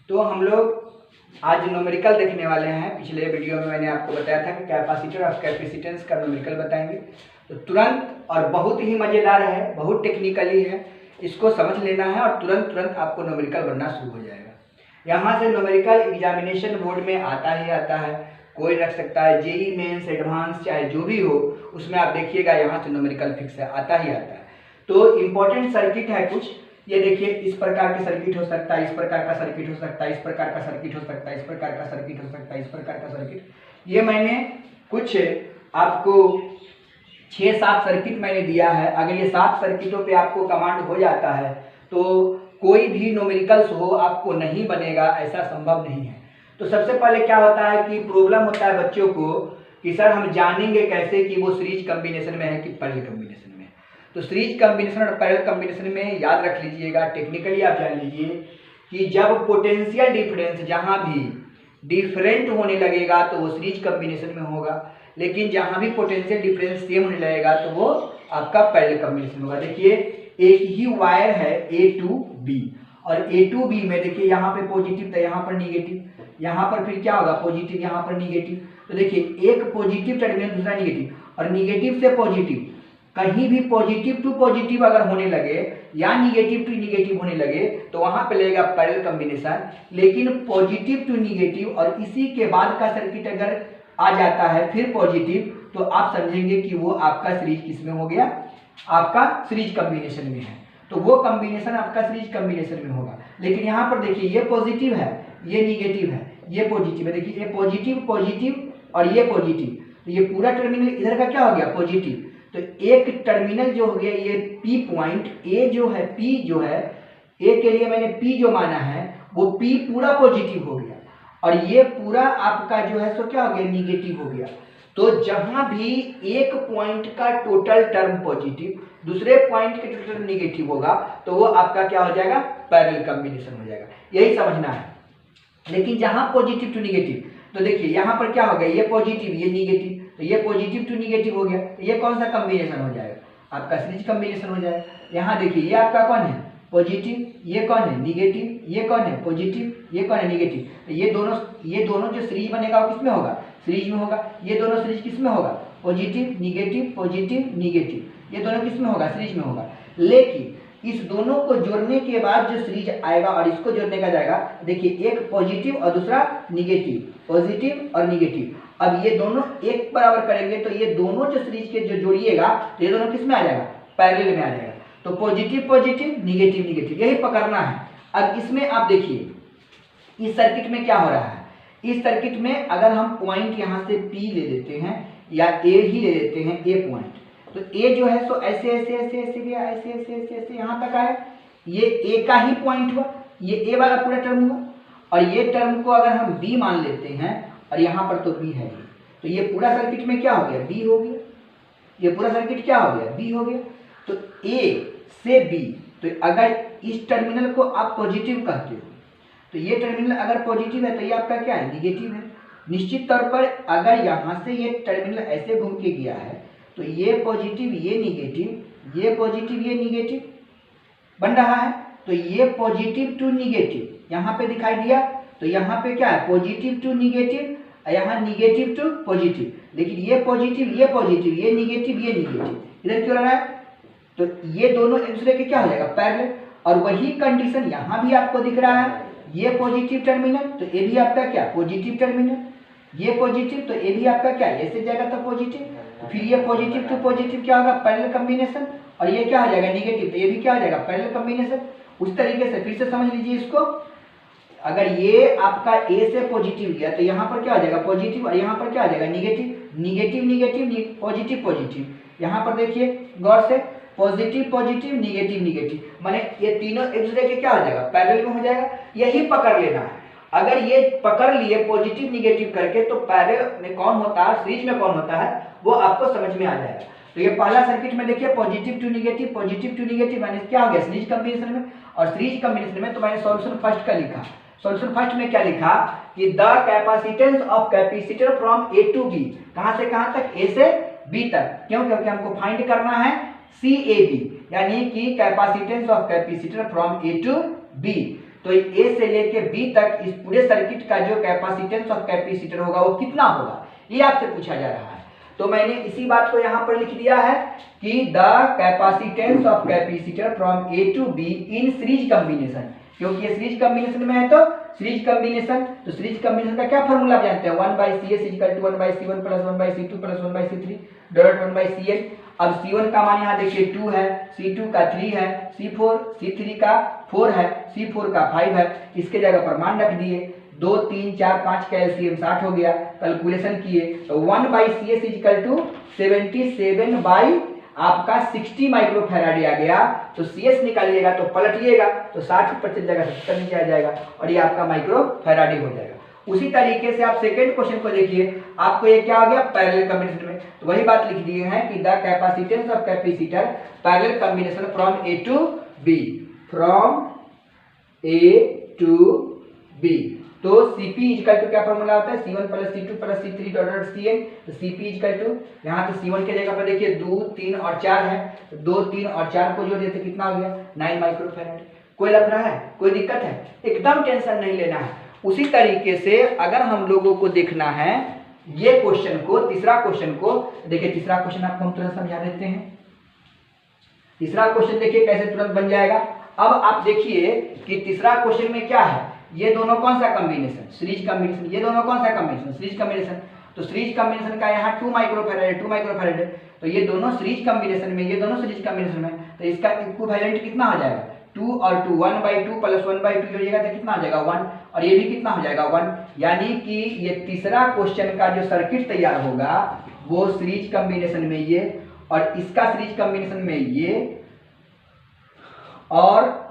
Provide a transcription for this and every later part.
तो हम लोग आज न्यूमेरिकल देखने वाले हैं। पिछले वीडियो में मैंने आपको बताया था कि कैपेसिटर और कैपेसिटेंस का न्यूमेरिकल बताएंगे। तो तुरंत और बहुत ही मज़ेदार है, बहुत टेक्निकली है, इसको समझ लेना है और तुरंत आपको न्यूमेरिकल बनना शुरू हो जाएगा। यहाँ से न्यूमेरिकल एग्जामिनेशन बोर्ड में आता ही आता है, कोई रख सकता है, जेई मेंस एडवांस चाहे जो भी हो, उसमें आप देखिएगा यहाँ से न्यूमेरिकल फिक्स है, आता ही आता है। तो इम्पोर्टेंट सर्किट है कुछ, ये देखिए इस प्रकार के सर्किट हो सकता है, इस प्रकार का सर्किट हो सकता है, इस प्रकार का सर्किट हो सकता है, इस प्रकार का सर्किट हो सकता है, इस प्रकार का सर्किट। ये मैंने कुछ आपको 6-7 सर्किट मैंने दिया है। अगर ये 7 सर्किटों पे आपको कमांड हो जाता है तो कोई भी न्यूमेरिकल्स हो आपको नहीं बनेगा, ऐसा संभव नहीं है। तो सबसे पहले क्या होता है कि प्रॉब्लम होता है बच्चों को कि सर हम जानेंगे कैसे कि वो सीरीज कॉम्बिनेशन में है कि पैरेलल कॉम्बिनेशन में है। तो सीरीज कॉम्बिनेशन और पैरेलल कॉम्बिनेशन में याद रख लीजिएगा, टेक्निकली आप जान लीजिए कि जब पोटेंशियल डिफरेंस जहाँ भी डिफरेंट होने लगेगा तो वो सीरीज कॉम्बिनेशन में होगा, लेकिन जहाँ भी पोटेंशियल डिफरेंस सेम होने लगेगा तो वो आपका पैरेलल कॉम्बिनेशन होगा। देखिए एक ही वायर है A to B, और A to B में देखिए यहाँ पे पॉजिटिव था, यहाँ पर निगेटिव, यहाँ पर फिर क्या होगा पॉजिटिव, यहाँ पर निगेटिव। तो देखिए एक पॉजिटिव टर्मिनल दूसरा निगेटिव, और निगेटिव से पॉजिटिव, कहीं भी पॉजिटिव टू पॉजिटिव अगर होने लगे या निगेटिव टू निगेटिव होने लगे तो वहां पे लगेगा पैरेलल कॉम्बिनेशन। लेकिन पॉजिटिव टू निगेटिव और इसी के बाद का सर्किट अगर आ जाता है फिर पॉजिटिव, तो आप समझेंगे कि वो आपका सीरीज किसमें हो गया, आपका सीरीज कॉम्बिनेशन में है। तो वो कॉम्बिनेशन आपका सीरीज कॉम्बिनेशन में होगा। लेकिन यहाँ पर देखिए ये पॉजिटिव है, ये निगेटिव है, ये पॉजिटिव है। देखिए ये पॉजिटिव पॉजिटिव और ये पॉजिटिव, तो ये पूरा टर्मिनल इधर का क्या हो गया पॉजिटिव। तो एक टर्मिनल जो हो गया ये P पॉइंट, A जो है, P जो है, A के लिए मैंने P जो माना है वो P पूरा पॉजिटिव हो गया, और ये पूरा आपका जो है सो क्या हो गया निगेटिव हो गया। तो जहां भी एक पॉइंट का टोटल टर्म पॉजिटिव, दूसरे पॉइंट के टोटल निगेटिव होगा, तो वो आपका क्या हो जाएगा पैरेलल कॉम्बिनेशन हो जाएगा, यही समझना है। लेकिन जहां पॉजिटिव टू निगेटिव, तो देखिए यहाँ पर क्या हो गया, ये पॉजिटिव ये निगेटिव, तो ये पॉजिटिव टू निगेटिव हो गया, तो ये कौन सा कॉम्बिनेशन हो जाएगा, आपका सीरीज कॉम्बिनेशन हो जाएगा। यहाँ देखिए ये आपका कौन है पॉजिटिव, ये कौन है निगेटिव, ये कौन है पॉजिटिव, ये कौन है निगेटिव। तो ये दोनों जो सीरीज बनेगा वो किसमें होगा, सीरीज में होगा। ये दोनों सीरीज किसमें होगा, पॉजिटिव निगेटिव निगेटिव, ये दोनों किसमें होगा, सीरीज में होगा। लेकिन इस दोनों को जोड़ने के बाद जो सीरीज आएगा और इसको जोड़ने का जाएगा, देखिए एक पॉजिटिव और दूसरा निगेटिव, पॉजिटिव और निगेटिव। अब ये दोनों एक बराबर करेंगे तो ये दोनों जो सीरीज के जो जोड़िएगा तो ये दोनों किसमें आ जाएगा, पैरेलल में आ जाएगा। तो पॉजिटिव पॉजिटिव निगेटिव निगेटिव, यही पकड़ना है। अब इसमें आप देखिए इस सर्किट में क्या हो रहा है, इस सर्किट में अगर हम पॉइंट यहाँ से P ले लेते हैं या A ही ले लेते हैं, A पॉइंट, तो A जो है सो ऐसे ऐसे ऐसे ऐसे गया, ऐसे ऐसे ऐसे ऐसे यहाँ तक आया, ये A का ही पॉइंट हुआ, ये A वाला पूरा टर्म हुआ। और ये टर्म को अगर हम B मान लेते हैं और यहाँ पर तो B है, तो ये पूरा सर्किट में क्या हो गया, B हो गया। ये पूरा सर्किट क्या हो गया, B हो गया। तो A से B, तो अगर इस टर्मिनल को आप पॉजिटिव कहते हो तो ये टर्मिनल अगर पॉजिटिव है तो ये आपका क्या है, निगेटिव है। निश्चित तौर पर अगर यहाँ से ये टर्मिनल ऐसे घूम के गया है तो ये पॉजिटिव ये निगेटिव, ये पॉजिटिव ये निगेटिव बन रहा है। तो ये पॉजिटिव टू निगेटिव यहाँ पे दिखाई दिया, तो यहाँ पे क्या है पॉजिटिव टू निगेटिव, यहाँ निगेटिव टू पॉजिटिव। लेकिन ये पॉजिटिव ये पॉजिटिव, ये निगेटिव ये निगेटिव, इधर क्यों रहा है, तो ये दोनों एक दूसरे के क्या हो जाएगा पैरेलल। और वही कंडीशन यहाँ भी आपको दिख रहा है, ये पॉजिटिव टर्मिनल तो ये भी आपका क्या पॉजिटिव टर्मिनल, ये पॉजिटिव तो ये भी आपका क्या ऐसे जाएगा तो पॉजिटिव, तो फिर ये पॉजिटिव टू पॉजिटिव क्या होगा पैरेलल कॉम्बिनेशन, और ये क्या हो जाएगा निगेटिव, तो ये भी क्या हो जाएगा पैरेलल कॉम्बिनेशन। उस तरीके से फिर से समझ लीजिए इसको, अगर ये आपका A से पॉजिटिव गया तो यहाँ पर क्या हो जाएगा पॉजिटिव, और यहाँ पर क्या आ जाएगा negative negative negative positive positive. यहाँ पर देखिए गौर से पॉजिटिव पॉजिटिव निगेटिव निगेटिव, माने ये तीनों एक दूसरे के क्या हो जाएगा पैरेलल में हो जाएगा। यही पकड़ लेना है, अगर ये पकड़ लिए पॉजिटिव निगेटिव करके तो पैरेलल में कौन होता है, सीरीज में कौन होता है, वो आपको समझ में आ जाएगा। तो ये पहला सर्किट में देखिए पॉजिटिव टू निगेटिव मैंने क्या हो गया सीरीज कॉम्बिनेशन में, और सीरीज कॉम्बिनेशन में तो मैंने सॉल्यूशन फर्स्ट का लिखा। सॉल्यूशन फर्स्ट में क्या लिखा कि the capacitance of capacitor from A to B, कहां से कहां तक, A से B तक। क्यों, क्योंकि हमको फाइंड करना है CAB, यानी कि capacitance of capacitor from A to B। तो ए से लेके बी तक इस पूरे सर्किट का जो कैपेसिटेंस ऑफ कैपेसिटर होगा वो कितना होगा, ये आपसे पूछा जा रहा है। तो मैंने इसी बात को यहाँ पर लिख दिया है कि the capacitance of capacitor from A to B in series combination, क्योंकि ये सीरीज कॉम्बिनेशन में है तो सीरीज कॉम्बिनेशन, तो सीरीज कॉम्बिनेशन का क्या फॉर्मूला जानते हैं, 1/CS = 1/C1 + 1/C2 + 1/C3 dot 1/CN। अब C1 का मान यहाँ देखिए 2 है, C2 का 3 है, C3 का 4 है, C4 का 5 है। इसके जगह पर मान रख दिए, 2 3 4 5 का एलसीएम 60 हो गया। कैलकुलेशन किए तो 1/CS = 77 बाई आपका 60 माइक्रोफैराड आ गया। तो CS निकालिएगा तो पलटिएगा तो 60 ऊपर चल जाएगा, 70 नीचे आ जाएगा और ये आपका माइक्रोफैराड हो जाएगा। उसी तरीके से आप सेकंड क्वेश्चन को देखिए, आपको ये क्या हो गया, पैरेलल कॉम्बिनेशन में। तो वही बात लिख दिए हैं कि the capacitance of capacitor parallel combination from A to B, from A to B. तो Cp = क्या फॉर्मूला होता है, C1 + C2 + C3 dot Cn। तो Cp = यहाँ तो C1 के जगह पर देखिए 2 3 और 4 है, तो 2 3 और 4 को जोड़ देते कितना हो गया, 9 माइक्रोफैराड। कोई लफड़ा है, कोई दिक्कत है, एकदम टेंशन नहीं लेना है। उसी तरीके से अगर हम लोगों को देखना है ये क्वेश्चन को, तीसरा क्वेश्चन को देखिए, तीसरा क्वेश्चन आपको हम तुरंत समझा देते हैं। तीसरा क्वेश्चन देखिए कैसे तुरंत बन जाएगा। अब आप देखिए कि तीसरा क्वेश्चन में क्या है, ये दोनों कौन सा कॉम्बिनेशन, सीरीज कॉम्बिनेशन, ये दोनों कौन सा कॉम्बिनेशन, सीरीज कॉम्बिनेशन। तो सीरीज कॉम्बिनेशन का यहाँ 2 माइक्रोफैराड है, 2 माइक्रोफैराड है, तो ये दोनों सीरीज कॉम्बिनेशन में, ये दोनों सीरीज कॉम्बिनेशन में, तो इसका इक्विवेलेंट कितना हो जाएगा, 2 और 2, 1/2 + 1/2 जोड़िएगा तो कितना हो जाएगा 1, और ये भी कितना हो जाएगा 1। यानी कि ये तीसरा क्वेश्चन का जो सर्किट तैयार होगा वो सीरीज कॉम्बिनेशन में ये, और इसका सीरीज कॉम्बिनेशन में ये, और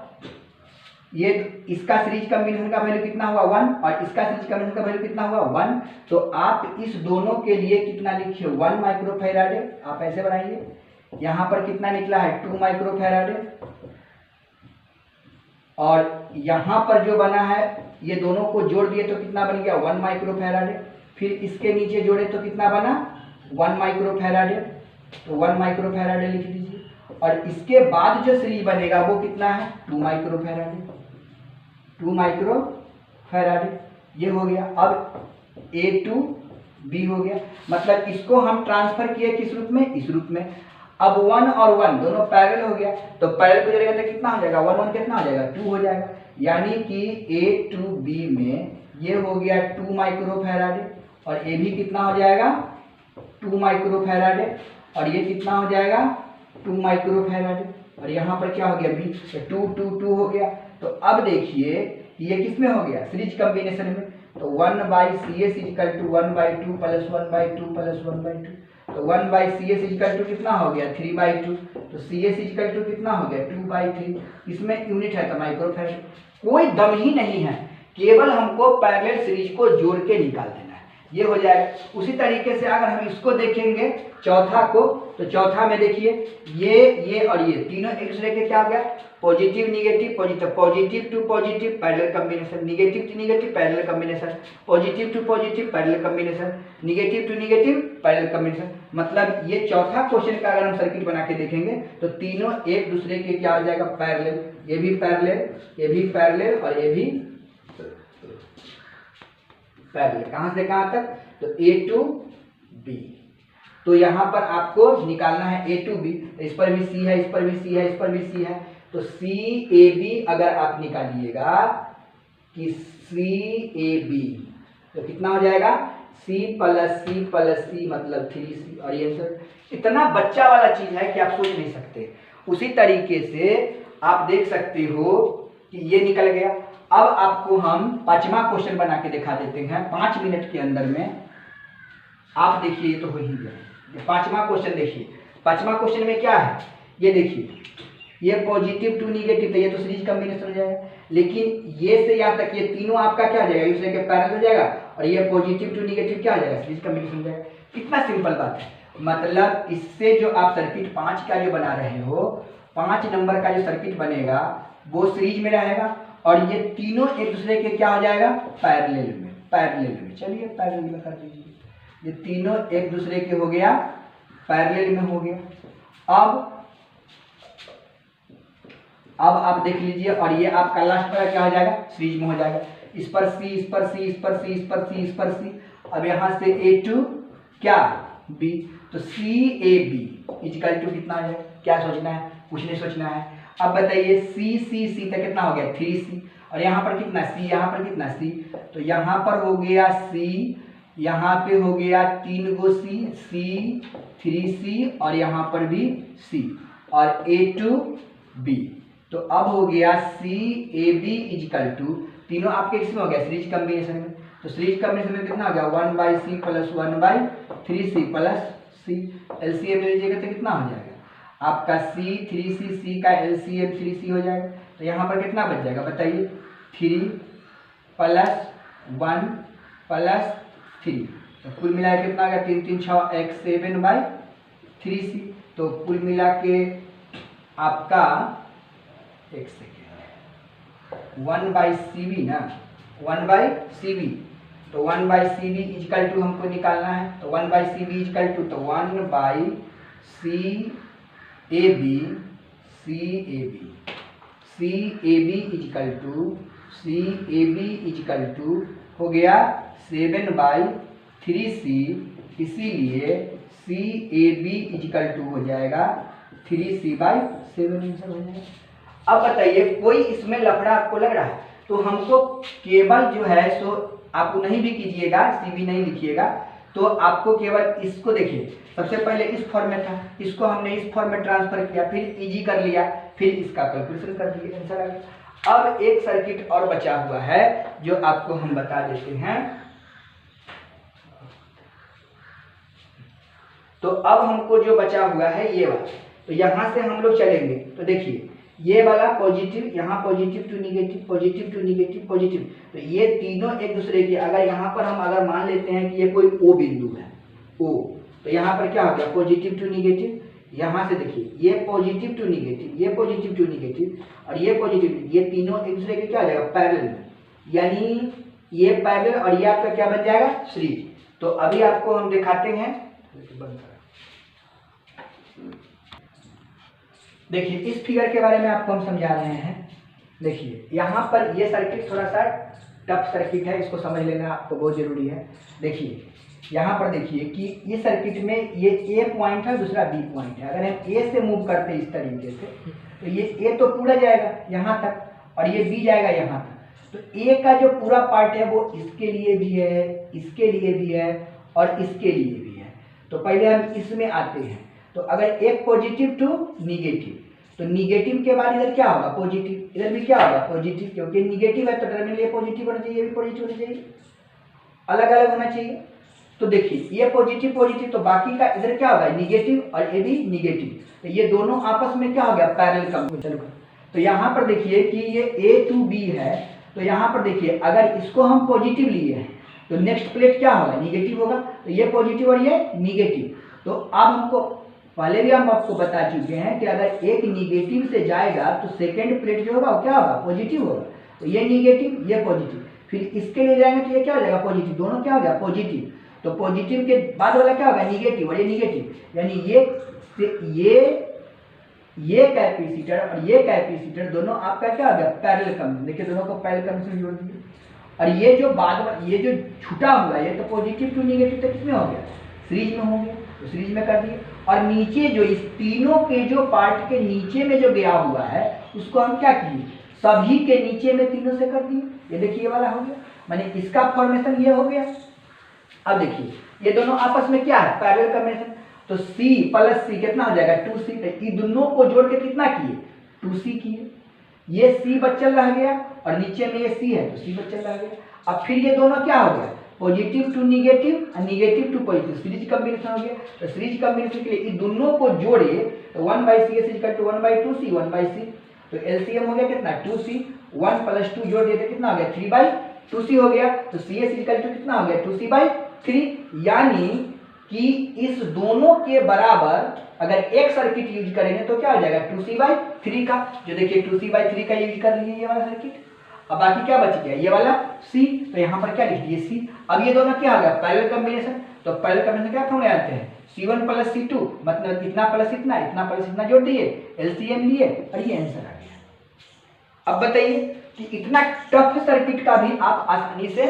ये इसका सीरीज कॉम्बिनेशन का वैल्यू कितना हुआ 1, और इसका सीरीज कॉम्बिनेशन का वैल्यू कितना हुआ 1। तो आप इस दोनों के लिए कितना लिखिए, 1 माइक्रोफैराड है, आप ऐसे बनाइए। यहाँ पर कितना निकला है 2 माइक्रोफैराड है, और यहाँ पर जो बना है ये दोनों को जोड़ दिए तो कितना बन गया 1 माइक्रोफैराड है। फिर इसके नीचे जोड़े तो कितना बना 1 माइक्रोफैराड है, तो 1 माइक्रोफैराड लिख दीजिए। और इसके बाद जो सीरीज बनेगा वो कितना है 2 माइक्रोफैराड है, 2 माइक्रोफैराड ये हो गया। अब A to B हो गया, मतलब इसको हम ट्रांसफर किए किस रूप में, इस रूप में। अब 1 और 1 दोनों पैरेलल हो गया, तो पैरेलल को जोड़ेगा तो कितना हो जाएगा 1 1 कितना हो जाएगा 2 हो जाएगा। यानी कि A to B में ये हो गया 2 माइक्रोफैराड और ये भी कितना हो जाएगा 2 माइक्रोफैराड, और ये कितना हो जाएगा 2 माइक्रोफैराड, और यहाँ पर क्या हो गया B, तो 2 2 2 हो गया। तो अब देखिए ये किस में हो गया, सीरीज कॉम्बिनेशन में। तो 1/CS = 1/2 + 1/2 + 1/2, तो 1/CS = कितना हो गया 3/2, तो CS = कितना हो गया 2/3। इसमें यूनिट है तो माइक्रोफैराड। कोई दम ही नहीं है, केवल हमको पैरेलल सीरीज को जोड़ के निकाल देना है, ये हो जाएगा। उसी तरीके से अगर हम इसको देखेंगे चौथा को, तो चौथा में देखिए ये और ये तीनों एक दूसरे के क्या हो गया, positive negative positive, positive to positive parallel combination, negative to negative parallel combination, positive to positive parallel combination, negative to negative parallel combination. मतलब ये चौथा क्वेश्चन का अगर हम सर्किट बना के देखेंगे तो तीनों एक दूसरे के क्या हो जाएगा पैरेलल, ये भी पैरेलल, ये भी पैरेलल और ये भी पैरेलल। कहां से कहां तक, तो A to B। तो यहाँ पर आपको निकालना है A to B, इस पर भी C है, इस पर भी C है, इस पर भी C है, तो CAB अगर आप निकालिएगा कि CAB तो कितना हो जाएगा C + C + C मतलब 3C, और ये सब इतना बच्चा वाला चीज है कि आप सोच नहीं सकते। उसी तरीके से आप देख सकते हो कि ये निकल गया। अब आपको हम पांचवा क्वेश्चन बना के दिखा देते हैं 5 मिनट के अंदर में। आप देखिए ये तो हो ही गया। पांचवा क्वेश्चन देखिए, पांचवा क्वेश्चन में क्या है, ये देखिए ये पॉजिटिव टू निगेटिव, तो ये तो सीरीज कॉम्बिनेशन हो जाएगा। लेकिन ये से यहाँ तक ये तीनों आपका क्या हो जाएगा, दूसरे के पैरेलल हो जाएगा, और ये पॉजिटिव टू निगेटिव क्या हो जाएगा, सीरीज कॉम्बिनेशन हो जाएगा। कितना सिंपल बात है। मतलब इससे जो आप सर्किट 5 का जो बना रहे हो, 5 नंबर का जो सर्किट बनेगा वो सीरीज में रहेगा, और ये तीनों एक दूसरे के क्या हो जाएगा पैरेलल में, पैरेलल में। चलिए पैरेलल में कर दीजिए, ये तीनों एक दूसरे के हो गया पैरेलल में हो गया। अब अब आप देख लीजिए, और ये आपका लास्ट पर क्या हो जाएगा, सीरीज में हो जाएगा। इस पर सी, इस पर सी, इस पर सी, इस पर सी, इस पर सी। अब यहाँ से ए टू क्या बी, तो सी ए बी इजिकल टू कितना आ जाएगा, क्या सोचना है, कुछ नहीं सोचना है। अब बताइए सी सी सी तक कितना हो गया 3c, और यहाँ पर कितना सी, यहाँ पर कितना सी, तो यहाँ पर हो गया सी, यहाँ पे हो गया 3 गो सी, सी 3c, और यहाँ पर भी सी, और ए टू बी। तो अब हो गया सी ए बी इजिकल टू, तीनों आपके इसमें हो गया सीरीज कॉम्बिनेशन में, तो सीरीज कॉम्बिनेशन में कितना हो गया 1/c प्लस 1/3c प्लस सी। एलसीएम ले लीजिएगा तो कितना हो जाएगा आपका सी 3c, सी का एलसीएम 3c हो जाएगा। तो यहाँ पर कितना बच जाएगा बताइए, 3 प्लस 1 प्लस 3, तो कुल मिला के कितना आ गया 3 3 6 एक 7/3c। तो कुल मिला के आपका एक सेकेंड 1/cb ना, 1/cb, तो 1/cb इजिकल टू हमको निकालना है, तो 1/cb इजिकल टू, तो 1/cab, cab इजिकल टू हो गया 7/3c, इसीलिए cab इजिकल टू हो जाएगा 3c/7 आंसर हो जाएगा। अब बताइए कोई इसमें लफड़ा आपको लग रहा है, तो हमको केवल जो है सो आप नहीं भी कीजिएगा, सीबी नहीं लिखिएगा, तो आपको केवल इसको देखिए, सबसे पहले इस फॉर्म में था, इसको हमने इस फॉर्म में ट्रांसफर किया, फिर इजी कर लिया, फिर इसका कैलकुलेशन कर दिया, आंसर आ गया। अब एक सर्किट और बचा हुआ है जो आपको हम बता देते हैं। तो अब हमको जो बचा हुआ है ये वाला, तो यहाँ से हम लोग चलेंगे, तो देखिए ये वाला पॉजिटिव, यहाँ positive to negative, positive to negative, positive, तो ये तीनों एक दूसरे के, अगर यहाँ पर हम अगर मान लेते हैं कि ये कोई ओ बिंदु है, ओ, तो यहाँ पर क्या हो गया पॉजिटिव टू निगेटिव, यहाँ से देखिए ये पॉजिटिव टू निगेटिव, ये पॉजिटिव टू निगेटिव, और ये पॉजिटिव, ये तीनों एक दूसरे के क्या हो जाएगा पैरेलल, यानी ये पैरेलल और ये आपका क्या बन जाएगा सीरीज। तो अभी आपको हम दिखाते हैं, देखिए इस फिगर के बारे में आपको हम समझा रहे हैं। देखिए यहाँ पर ये सर्किट थोड़ा सा टफ सर्किट है, इसको समझ लेना आपको बहुत जरूरी है। देखिए यहाँ पर देखिए कि इस सर्किट में ये ए पॉइंट है, दूसरा बी पॉइंट है, अगर हम ए से मूव करते हैं इस तरीके से, तो ये ए तो पूरा जाएगा यहाँ तक, और ये बी जाएगा यहाँ तक, तो ए का जो पूरा पार्ट है वो इसके लिए भी है, इसके लिए भी है, और इसके लिए भी है। तो पहले हम इसमें आते हैं, तो अगर एक पॉजिटिव टू निगेटिव, तो निगेटिव के बाद इधर क्या होगा पॉजिटिव, इधर भी क्या होगा पॉजिटिव, क्योंकि निगेटिव है तो टर्मिनल ये पॉजिटिव होना चाहिए, ये भी पॉजिटिव होना चाहिए, अलग अलग होना चाहिए। तो देखिए ये पॉजिटिव पॉजिटिव, तो बाकी का इधर क्या होगा निगेटिव और ये भी निगेटिव, तो ये दोनों आपस में क्या हो गया पैरेलल कम्युनिकेशन। तो यहाँ पर देखिए कि ये ए टू बी है, तो यहाँ पर देखिए अगर इसको हम पॉजिटिव लिए हैं तो नेक्स्ट प्लेट क्या होगा निगेटिव होगा, तो ये पॉजिटिव और ये निगेटिव। तो अब हमको पहले भी हम आपको बता चुके हैं कि अगर एक निगेटिव से जाएगा तो सेकेंड प्लेट जो होगा वो क्या होगा पॉजिटिव होगा, तो ये निगेटिव ये पॉजिटिव, फिर इसके लिए जाएंगे तो ये क्या हो जाएगा पॉजिटिव, दोनों क्या हो गया पॉजिटिव, तो पॉजिटिव के बाद वाला क्या होगा निगेटिव और ये निगेटिव, यानी ये कैपेसिटर और ये कैपेसिटर दोनों आपका क्या हो गया पैरेलल कनेक्शन। देखिए दोनों को पैरेलल कनेक्शन जोड़ दिए, और ये जो बाद ये जो छूटा हुआ है ये तो पॉजिटिव टू निगेटिव तक किसमें हो गया सीरीज में हो गया, तो सीरीज में कर दिए। और नीचे जो इस तीनों के जो पार्ट के नीचे में जो गया हुआ है उसको हम क्या किए सभी के नीचे में तीनों से कर दिए, ये देखिए ये वाला हो गया, माने इसका फॉर्मेशन ये हो गया। अब देखिए ये दोनों आपस में क्या है पैरेलल कॉम्बिनेशन, तो C प्लस C कितना हो जाएगा 2C, ये दोनों को जोड़ के कितना किए 2C किए, ये C बचल रह गया और नीचे में ये C है तो C बचल रह गया। अब फिर ये दोनों क्या हो गया पॉजिटिव टू निगेटिव और negative to positive, series combination हो गया। तो सीरीज कॉम्बिनेशन के लिए इन दोनों को जोड़े तो 1/C is equal to 1/2C 1/C, तो एलसीएम हो गया कितना 2C, 1 + 2 जोड़ दिए तो कितना हो गया 3/2C हो गया, तो CS is equal to कितना हो गया 2C/3, यानी कि इस दोनों के बराबर अगर एक सर्किट यूज करेंगे तो क्या हो जाएगा 2C/3 का, जो देखिए 2C/3 का यूज कर लिए ये वाला सर्किट। अब बाकी क्या बच गया ये वाला C, तो यहाँ पर क्या लिख दिए C। अब ये दोनों क्या हो गया पैरेलल कॉम्बिनेशन, तो पैरेलल कॉम्बिनेशन क्या फॉर्मूला आते हैं C1 + C2, मतलब इतना प्लस इतना इतना प्लस इतना जोड़ दिए एलसीएम लिए और ये आंसर आ गया। अब बताइए कि इतना टफ सर्किट का भी आप आसानी से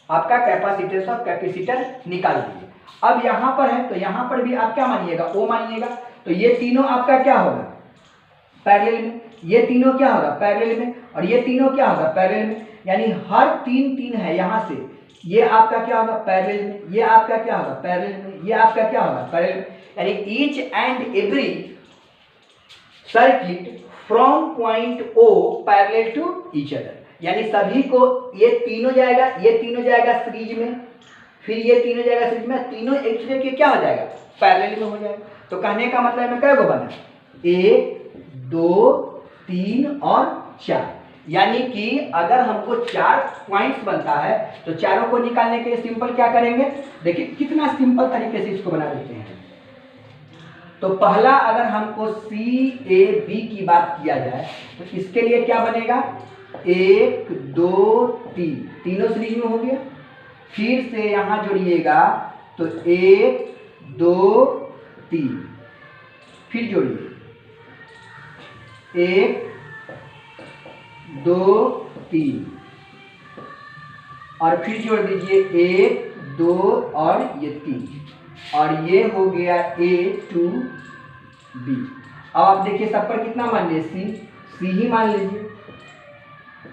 आपका कैपेसिटेंस और कैपेसिटर निकाल लीजिए। अब यहाँ पर है तो यहाँ पर भी आप क्या मानिएगा, ओ मानिएगा। तो ये तीनों आपका क्या होगा, पैरेलल में, ये तीनों क्या होगा पैरेलल में, और ये तीनों क्या होगा पैरेलल में। यानी हर तीन तीन है यहाँ से, ये आपका क्या होगा पैरेलल में, ये आपका क्या होगा पैरेलल में, ये आपका क्या होगा पैरेलल में। यानी each and every circuit from point O parallel to each other. यानी सभी को ये तीनों जाएगा, ये तीनों जाएगा सीरीज में, फिर ये तीनों जाएगा सीरीज में, तीनों एक दूसरे के क्या हो जाएगा पैरेलल में हो जाएगा। तो कहने का मतलब में कै गो बना, 1 2 3 और 4। यानी कि अगर हमको 4 पॉइंट्स बनता है तो चारों को निकालने के लिए सिंपल क्या करेंगे, देखिए कितना सिंपल तरीके से इसको बना देते हैं। तो पहला अगर हमको CAB की बात किया जाए तो इसके लिए क्या बनेगा, 1 2 3, तीनों सीरीज में हो गया। फिर से यहां जोड़िएगा तो 1 2 3, फिर जोड़िए 1 2 3, और फिर जोड़ दीजिए 1 2 और ये 3, और ये हो गया A to B। अब आप देखिए सब पर कितना मान लीजिए, C ही मान लीजिए।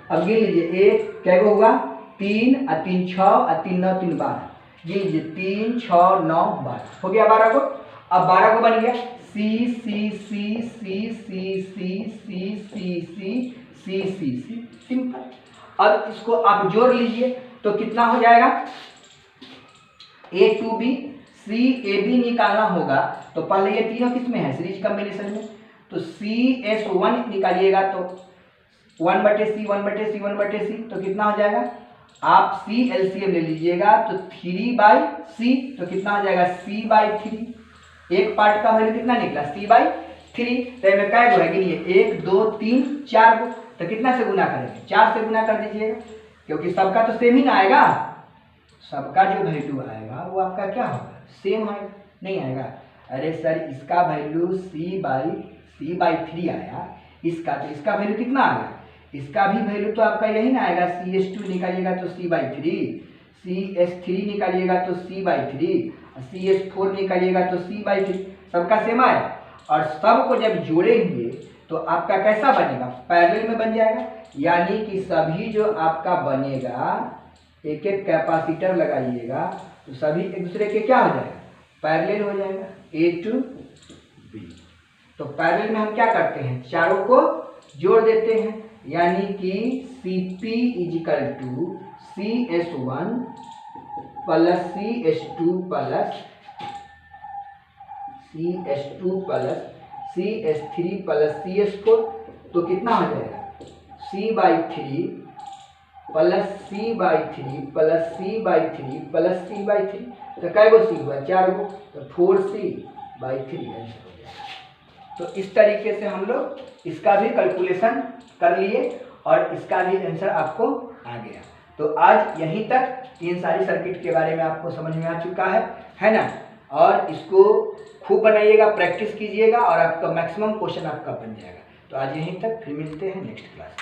अब गिन लीजिए, 1 क्या होगा 3 और 3 6 और 3 9 3 12, गिन लीजिए 3 6 9 12 हो गया 12 को। अब 12 को बन गया C C C C C C C C C C C C, simple. अब इसको आप जोड़ लीजिए तो कितना हो जाएगा, A to B CAB निकालना होगा तो पहले ये तीनों किस में है सीरीज कॉम्बिनेशन में। तो CS1 निकालिएगा तो 1/C 1/C 1/C, तो कितना हो जाएगा, आप C LCM ले लीजिएगा तो 3/C, तो कितना हो जाएगा C/3। एक पार्ट का वैल्यू कितना निकला C/3। तो में क्या गो है गिनिए 1 2 3 4 गो, तो कितना से गुना करेंगे, 4 से गुना कर दीजिएगा, क्योंकि सबका तो सेम ही ना आएगा, सबका जो वैल्यू आएगा वो आपका क्या होगा सेम आएगा, नहीं आएगा। अरे सर इसका वैल्यू C/3 आया, इसका तो इसका वैल्यू कितना आएगा, इसका भी वैल्यू तो आपका यही ना आएगा। CS2 निकालिएगा तो C/3, CS3 निकालिएगा तो C/3, CS4 निकालिएगा तो C/3, सबका सेम आया। और सबको जब जोड़ेंगे तो आपका कैसा बनेगा, पैरेलल में बन जाएगा। यानी कि सभी जो आपका बनेगा, एक एक कैपेसिटर लगाइएगा तो सभी एक दूसरे के क्या हो जाएगा पैरेलल हो जाएगा, A to B। तो पैरेलल में हम क्या करते हैं, चारों को जोड़ देते हैं। यानी कि CP = CS1 plus CS2 plus CS3 plus CS4, तो कितना हो जाएगा C/3 plus C/3 plus C/3 plus C/3, तो कै गो C हुआ 4 गो, तो 4C/3 आंसर हो जाएगा। तो इस तरीके से हम लोग इसका भी कैलकुलेशन कर लिए और इसका भी आंसर आपको आ गया। तो आज यहीं तक इन सारी सर्किट के बारे में आपको समझ में आ चुका है ना। और इसको खूब बनाइएगा, प्रैक्टिस कीजिएगा और आपका मैक्सिमम क्वेश्चन आपका बन जाएगा। तो आज यहीं तक, फिर मिलते हैं नेक्स्ट क्लास में।